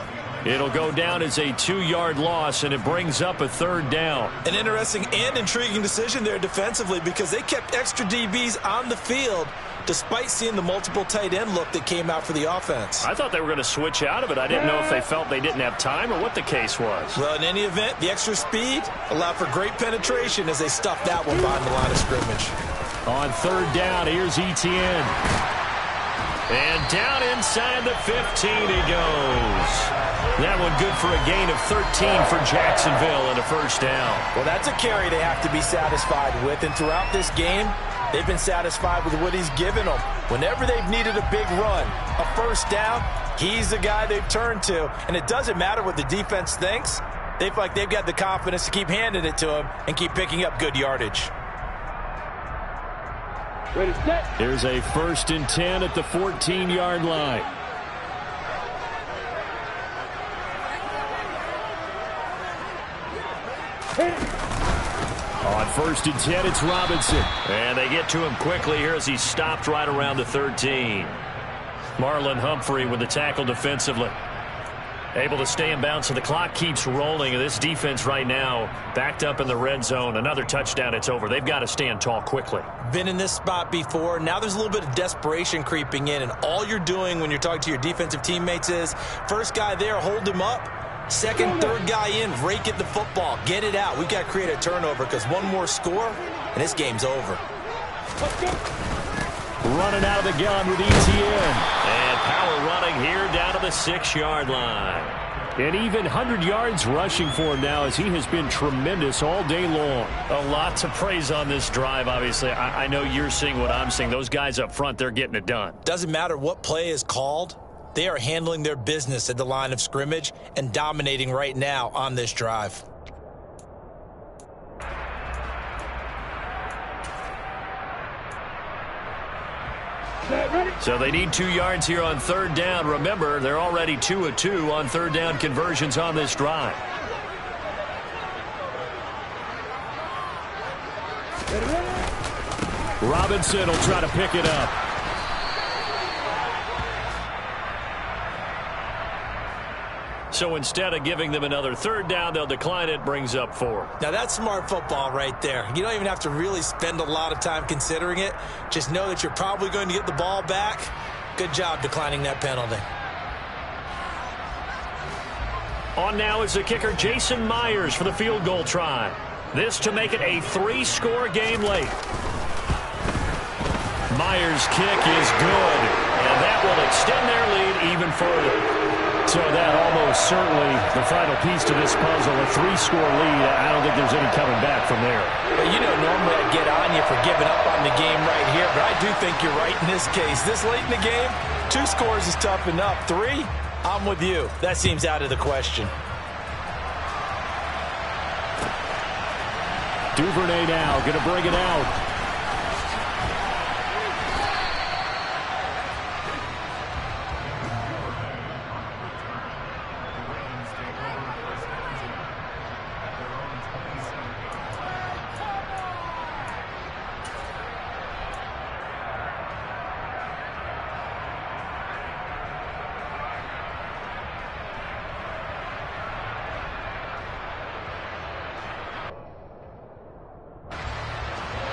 It'll go down as a 2-yard loss, and it brings up a 3rd down. An interesting and intriguing decision there defensively because they kept extra DBs on the field despite seeing the multiple tight end look that came out for the offense. I thought they were going to switch out of it. I didn't know if they felt they didn't have time or what the case was. Well, in any event, the extra speed allowed for great penetration as they stuffed that one behind the line of scrimmage. On 3rd down, here's Etienne. And down inside the 15 he goes. That one good for a gain of 13 for Jacksonville and a 1st down. Well, that's a carry they have to be satisfied with. And throughout this game, they've been satisfied with what he's given them. Whenever they've needed a big run, a 1st down, he's the guy they've turned to. And it doesn't matter what the defense thinks. They feel like they've got the confidence to keep handing it to him and keep picking up good yardage. Ready, set. Here's a 1st and 10 at the 14-yard line. On 1st and 10, it's Robinson. And they get to him quickly here as he's stopped right around the 13. Marlon Humphrey with the tackle defensively. Able to stay in bounds, so the clock keeps rolling. And this defense right now backed up in the red zone. Another touchdown, it's over. They've got to stand tall quickly. Been in this spot before. Now there's a little bit of desperation creeping in. And all you're doing when you're talking to your defensive teammates is, first guy there, hold him up. Second, third guy in, rake at the football. Get it out. We've got to create a turnover because one more score, and this game's over. Running out of the gun with Etienne. And power running here down to the 6-yard line. And even 100 yards rushing for him now as he has been tremendous all day long. A lot to praise on this drive, obviously. I know you're seeing what I'm seeing. Those guys up front, they're getting it done. Doesn't matter what play is called. They are handling their business at the line of scrimmage and dominating right now on this drive. So they need 2 yards here on 3rd down. Remember, they're already 2 of 2 on 3rd down conversions on this drive. Robinson will try to pick it up. So instead of giving them another 3rd down, they'll decline it, brings up 4. Now that's smart football right there. You don't even have to really spend a lot of time considering it. Just know that you're probably going to get the ball back. Good job declining that penalty. On now is the kicker Jason Myers for the field goal try. This to make it a 3-score game late. Myers' kick is good, and that will extend their lead even further. So that almost certainly the final piece to this puzzle, a 3-score lead. I don't think there's any coming back from there. Well, you know, normally I'd get on you for giving up on the game right here, but I do think you're right in this case. This late in the game, 2 scores is tough enough. 3, I'm with you. That seems out of the question. Duvernay now going to bring it out.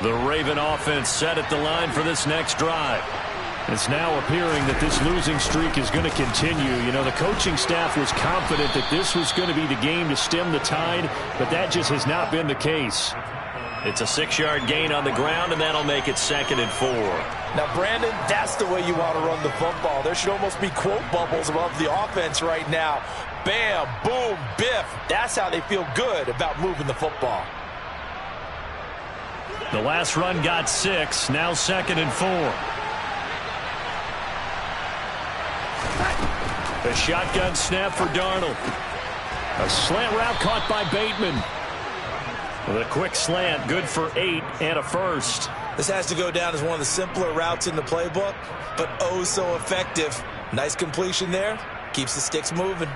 The Raven offense set at the line for this next drive. It's now appearing that this losing streak is going to continue. You know, the coaching staff was confident that this was going to be the game to stem the tide, but that just has not been the case. It's a 6-yard gain on the ground, and that'll make it 2nd and 4. Now, Brandon, that's the way you want to run the football. There should almost be quote bubbles above the offense right now. Bam, boom, biff. That's how they feel good about moving the football. The last run got 6, now 2nd and 4. A shotgun snap for Darnold. A slant route caught by Bateman. With a quick slant, good for 8 and a first. This has to go down as one of the simpler routes in the playbook, but oh so effective. Nice completion there. Keeps the sticks moving.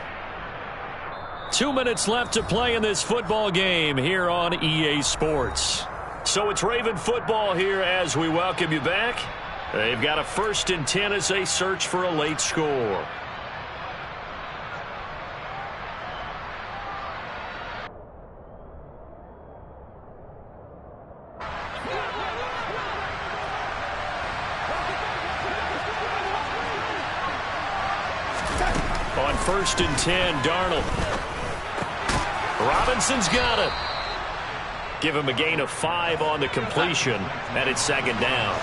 2 minutes left to play in this football game here on EA Sports. So it's Raven football here as we welcome you back. They've got a 1st and 10 as they search for a late score. On 1st and 10, Darnold. Robinson's got it. Give him a gain of 5 on the completion, and it's 2nd down.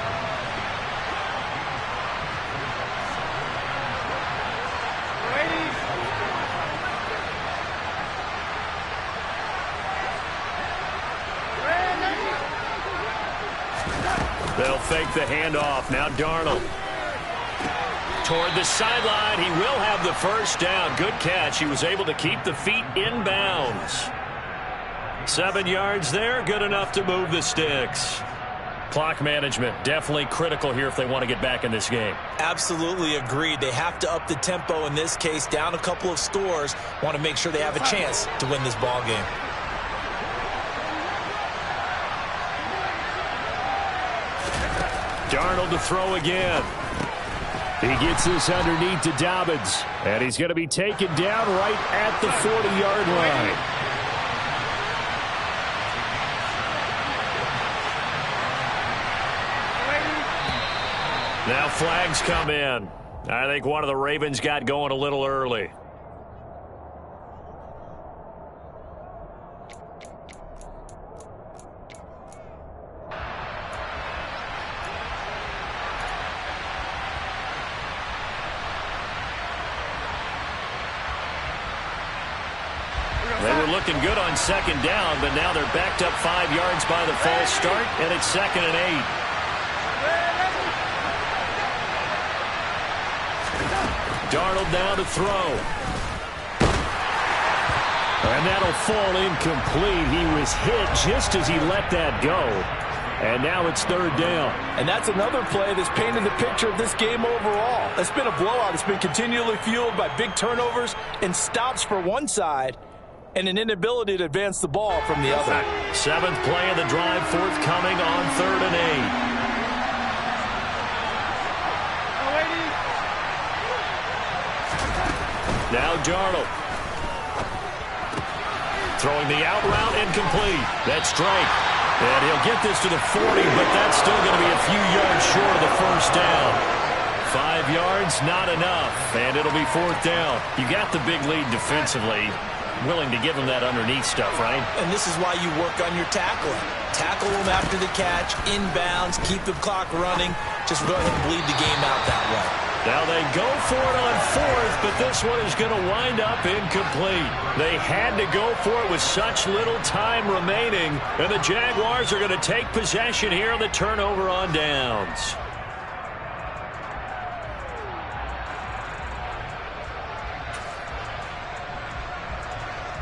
They'll fake the handoff. Now Darnold. Toward the sideline. He will have the 1st down. Good catch. He was able to keep the feet in bounds. 7 yards there. Good enough to move the sticks. Clock management definitely critical here if they want to get back in this game. Absolutely agreed. They have to up the tempo in this case. Down a couple of scores. Want to make sure they have a chance to win this ball game. Darnold to throw again. He gets this underneath to Dobbins. And he's going to be taken down right at the 40-yard line. Now flags come in. I think one of the Ravens got going a little early. They were looking good on 2nd down, but now they're backed up 5 yards by the false start, and it's 2nd and 8. Darnold now to throw. And that'll fall incomplete. He was hit just as he let that go. And now it's 3rd down. And that's another play that's painted the picture of this game overall. It's been a blowout. It's been continually fueled by big turnovers and stops for one side and an inability to advance the ball from the other. 7th play of the drive forthcoming on 3rd and 8. Now Darnold. Throwing the out route incomplete. That's straight. And he'll get this to the 40, but that's still going to be a few yards short of the 1st down. 5 yards, not enough. And it'll be 4th down. You got the big lead defensively. Willing to give them that underneath stuff, right? And this is why you work on your tackling. Tackle them after the catch, inbounds, keep the clock running. Just go ahead and bleed the game out that way. Now they go for it on 4th, but this one is going to wind up incomplete. They had to go for it with such little time remaining, and the Jaguars are going to take possession here on the turnover on downs.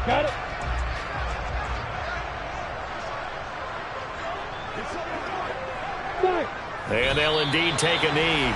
Got it. And they'll indeed take a knee.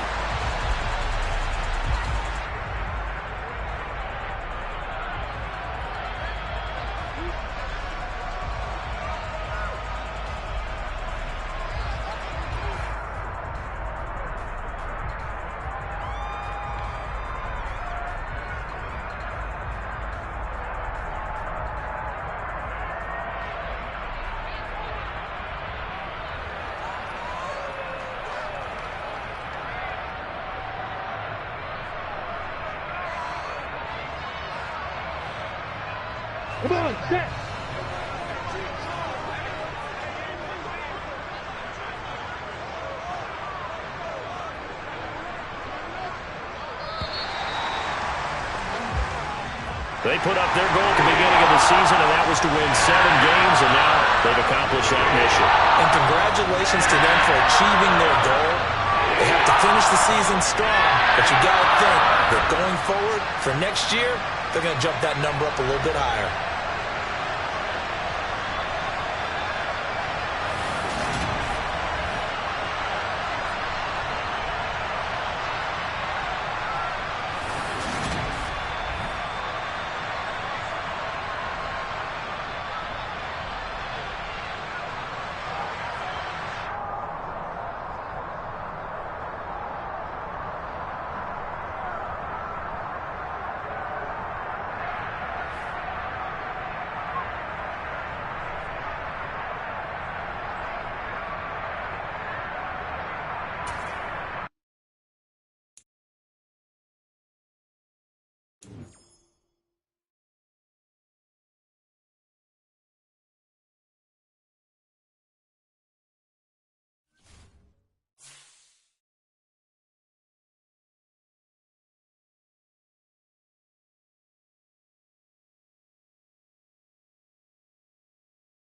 Come on, set. They put up their goal at the beginning of the season, and that was to win 7 games, and now they've accomplished that mission. And congratulations to them for achieving their goal. They have to finish the the season strong, but you got to think that going forward for next year, they're going to jump that number up a little bit higher.